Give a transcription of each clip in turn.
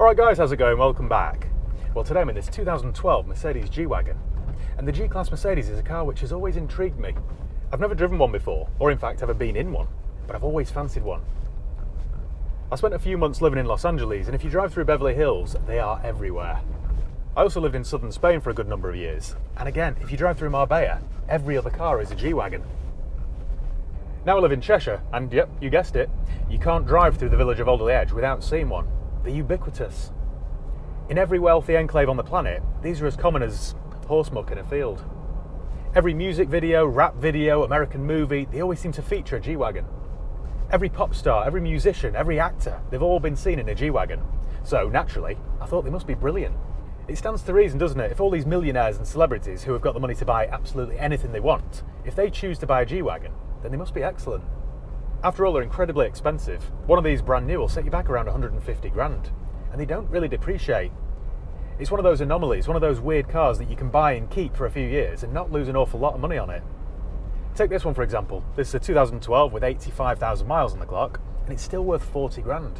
Alright guys, how's it going? Welcome back. Well, today I'm in this 2012 Mercedes G Wagon, and the G-Class Mercedes is a car which has always intrigued me. I've never driven one before, or in fact ever been in one, but I've always fancied one. I spent a few months living in Los Angeles, and if you drive through Beverly Hills, they are everywhere. I also lived in southern Spain for a good number of years, and again, if you drive through Marbella, every other car is a G Wagon. Now I live in Cheshire, and yep, you guessed it, you can't drive through the village of Alderley Edge without seeing one. They're ubiquitous. In every wealthy enclave on the planet, these are as common as horse muck in a field. Every music video, rap video, American movie, they always seem to feature a G Wagon. Every pop star, every musician, every actor, they've all been seen in a G Wagon. So naturally, I thought they must be brilliant. It stands to reason, doesn't it? If all these millionaires and celebrities who have got the money to buy absolutely anything they want, if they choose to buy a G Wagon, then they must be excellent. After all, they're incredibly expensive. One of these brand new will set you back around 150 grand, and they don't really depreciate. It's one of those anomalies, one of those weird cars that you can buy and keep for a few years and not lose an awful lot of money on it. Take this one for example. This is a 2012 with 85,000 miles on the clock, and it's still worth 40 grand.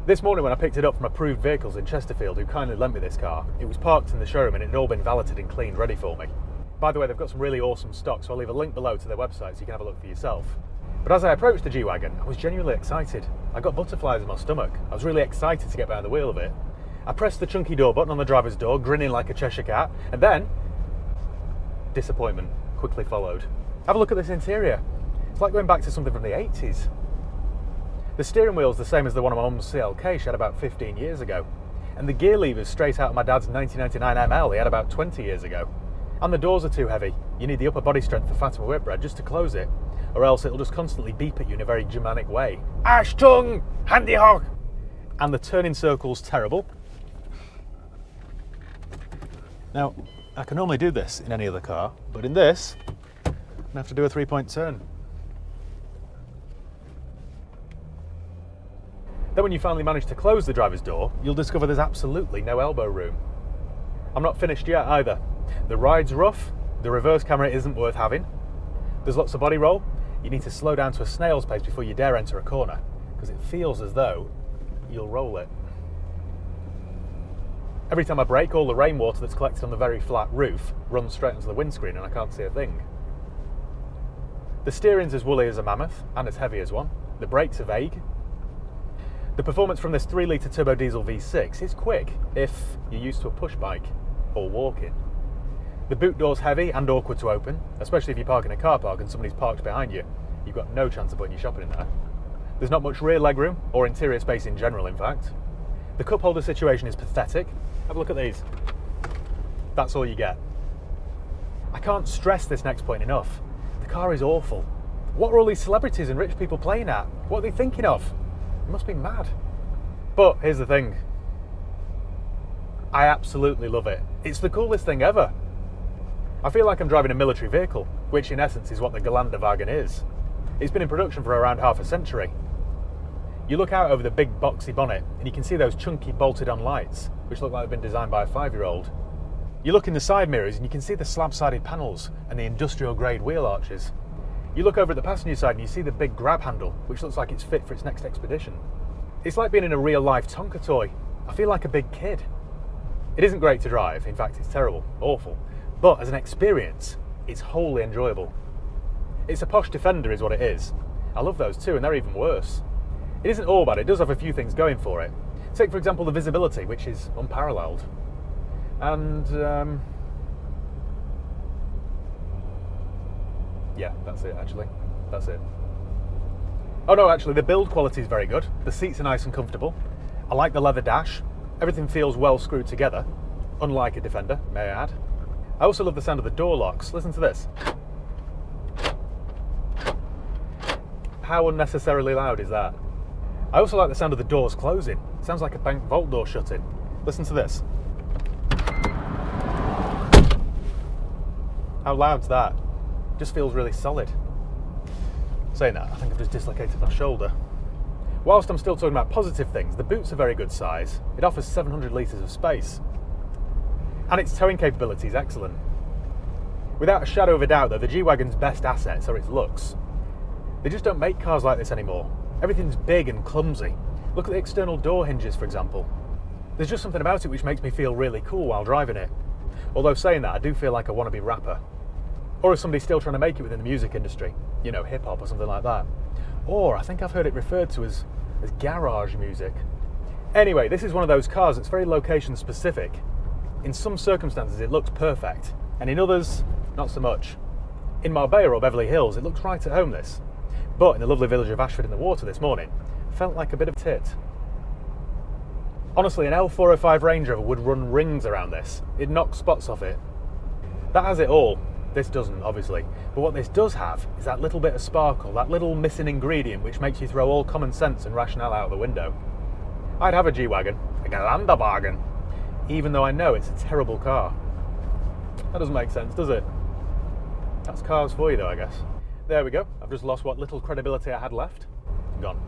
This morning when I picked it up from Approved Vehicles in Chesterfield, who kindly lent me this car, it was parked in the showroom and it had all been valeted and cleaned ready for me. By the way, they've got some really awesome stock, so I'll leave a link below to their website so you can have a look for yourself. But as I approached the G Wagon, I was genuinely excited. I got butterflies in my stomach. I was really excited to get behind the wheel of it. I pressed the chunky door button on the driver's door, grinning like a Cheshire cat, and then disappointment quickly followed. Have a look at this interior. It's like going back to something from the 80s. The steering wheel's the same as the one on my mum's CLK she had about 15 years ago. And the gear lever's straight out of my dad's 1999 ML he had about 20 years ago. And the doors are too heavy. You need the upper body strength for Fatima Whitbread just to close it, or else it'll just constantly beep at you in a very Germanic way. Ashtung! Handy hog! And the turning circle's terrible. Now, I can normally do this in any other car, but in this, I'm going to have to do a 3-point turn. Then when you finally manage to close the driver's door, you'll discover there's absolutely no elbow room. I'm not finished yet either. The ride's rough, the reverse camera isn't worth having, there's lots of body roll, you need to slow down to a snail's pace before you dare enter a corner, because it feels as though you'll roll it. Every time I brake, all the rainwater that's collected on the very flat roof runs straight onto the windscreen and I can't see a thing. The steering's as woolly as a mammoth and as heavy as one. The brakes are vague. The performance from this 3-litre turbo diesel V6 is quick if you're used to a push bike or walking. The boot door's heavy and awkward to open, especially if you park in a car park and somebody's parked behind you. You've got no chance of putting your shopping in there. There's not much rear legroom, or interior space in general in fact. The cup holder situation is pathetic. Have a look at these. That's all you get. I can't stress this next point enough. The car is awful. What are all these celebrities and rich people playing at? What are they thinking of? They must be mad. But here's the thing. I absolutely love it. It's the coolest thing ever. I feel like I'm driving a military vehicle, which in essence is what the Geländewagen is. It's been in production for around half a century. You look out over the big boxy bonnet and you can see those chunky bolted on lights, which look like they've been designed by a 5-year-old. You look in the side mirrors and you can see the slab-sided panels and the industrial grade wheel arches. You look over at the passenger side and you see the big grab handle, which looks like it's fit for its next expedition. It's like being in a real life Tonka toy. I feel like a big kid. It isn't great to drive, in fact it's terrible, awful. But as an experience, it's wholly enjoyable. It's a posh Defender is what it is. I love those too, and they're even worse. It isn't all bad, it does have a few things going for it. Take for example the visibility, which is unparalleled. And yeah, that's it actually. That's it. Oh no, actually the build quality is very good. The seats are nice and comfortable. I like the leather dash. Everything feels well screwed together, unlike a Defender, may I add. I also love the sound of the door locks. Listen to this. How unnecessarily loud is that? I also like the sound of the doors closing. It sounds like a bank vault door shutting. Listen to this. How loud's that? Just feels really solid. Saying that, I think I've just dislocated my shoulder. Whilst I'm still talking about positive things, the boot's a very good size. It offers 700 litres of space. And its towing capability is excellent. Without a shadow of a doubt though, the G-Wagon's best assets are its looks. They just don't make cars like this anymore. Everything's big and clumsy. Look at the external door hinges, for example. There's just something about it which makes me feel really cool while driving it. Although saying that, I do feel like a wannabe rapper. Or as somebody still trying to make it within the music industry, you know, hip hop or something like that. Or I think I've heard it referred to as garage music. Anyway, this is one of those cars that's very location specific. In some circumstances it looks perfect, and in others, not so much. In Marbella or Beverly Hills, it looks right at home, this. But in the lovely village of Ashford in the Water this morning, felt like a bit of tit. Honestly, an L405 Range Rover would run rings around this. It'd knock spots off it. That has it all. This doesn't, obviously. But what this does have is that little bit of sparkle, that little missing ingredient which makes you throw all common sense and rationale out of the window. I'd have a G-Wagon, a Wagon, even though I know it's a terrible car. That doesn't make sense, does it? That's cars for you though, I guess. There we go. I've just lost what little credibility I had left. Gone.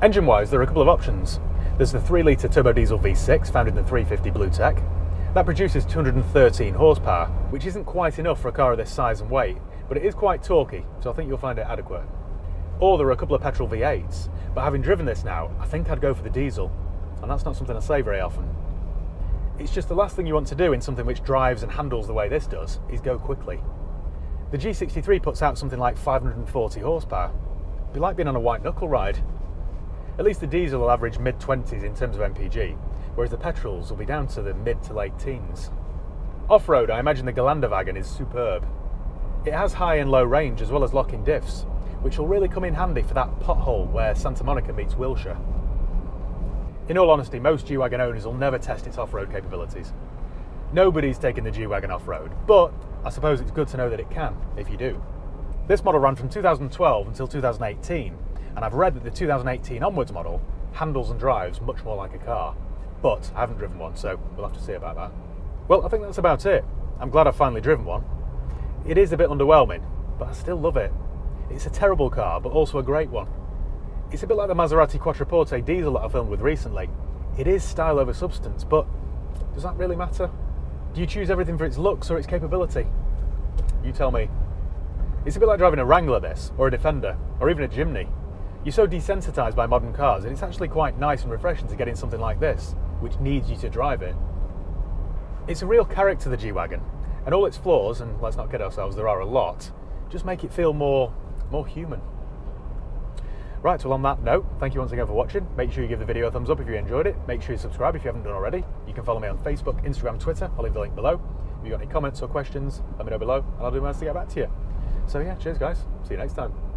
Engine-wise, there are a couple of options. There's the 3-litre turbo diesel V6 found in the 350 Blue Tech. That produces 213 horsepower, which isn't quite enough for a car of this size and weight, but it is quite torquey, so I think you'll find it adequate. Or there are a couple of petrol V8s, but having driven this now, I think I'd go for the diesel, and that's not something I say very often. It's just the last thing you want to do in something which drives and handles the way this does, is go quickly. The G63 puts out something like 540 horsepower. It'd be like being on a white knuckle ride. At least the diesel will average mid-20s in terms of MPG, whereas the petrols will be down to the mid to late teens. Off-road, I imagine the Wagon is superb. It has high and low range as well as locking diffs, which will really come in handy for that pothole where Santa Monica meets Wilshire. In all honesty, most G-Wagon owners will never test its off-road capabilities. Nobody's taken the G-Wagon off-road, but I suppose it's good to know that it can, if you do. This model ran from 2012 until 2018, and I've read that the 2018 onwards model handles and drives much more like a car. But I haven't driven one, so we'll have to see about that. Well, I think that's about it. I'm glad I've finally driven one. It is a bit underwhelming, but I still love it. It's a terrible car, but also a great one. It's a bit like the Maserati Quattroporte diesel that I filmed with recently. It is style over substance, but does that really matter? Do you choose everything for its looks or its capability? You tell me. It's a bit like driving a Wrangler this, or a Defender, or even a Jimny. You're so desensitised by modern cars, and it's actually quite nice and refreshing to get in something like this, which needs you to drive it. It's a real character, the G-Wagon, and all its flaws, and let's not kid ourselves, there are a lot, just make it feel more human. Right, well on that note, thank you once again for watching. Make sure you give the video a thumbs up if you enjoyed it. Make sure you subscribe if you haven't done already. You can follow me on Facebook, Instagram, Twitter. I'll leave the link below. If you've got any comments or questions, let me know below, and I'll do my best to get back to you. So yeah, cheers guys. See you next time.